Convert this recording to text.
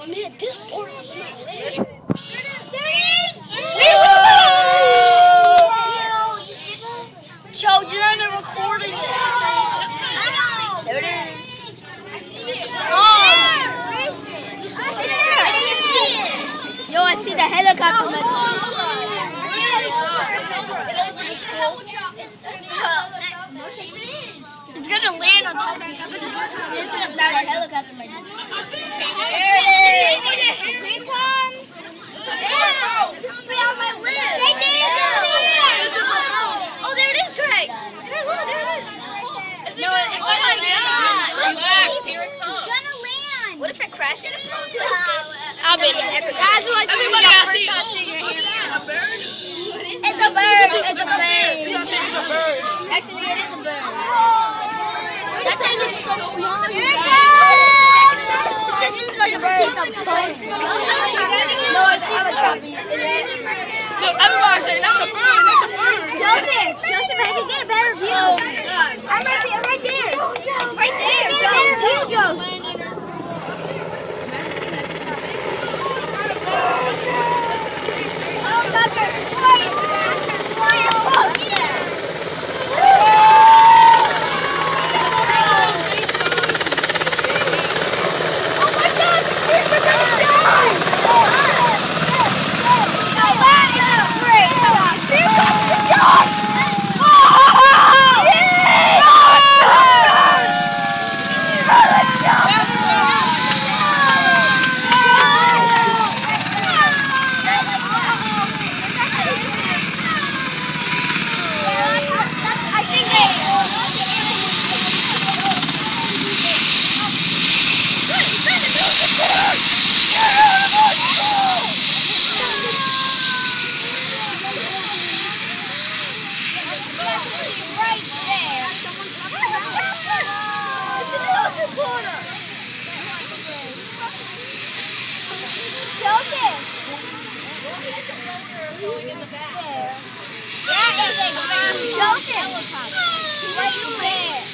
Man, this board is my leg. There it is! Joe, you're not even recording it. There it is. Yo, I see the helicopter. It's gonna land on top of you. It's not a helicopter. There it is. Here it comes. This is on my lip. Right there. Oh, there it is, Greg. There, look, there it is. No, oh my God. Relax, here it comes. It's gonna land. What if it crashes? I'll be there. Guys, like to see your first time seeing your hand. It's a bird. It's a bird. We don't think it's a bird. Actually, it is a bird. That thing looks so small. Here it goes. This is like a piece of plane. No, it's helicopter. Look, everybody say, that's a bird, that's a bird. Joseph, I can get a better view. I'm right there. It's right there. Joseph. Oh, my God. Joseph, right there.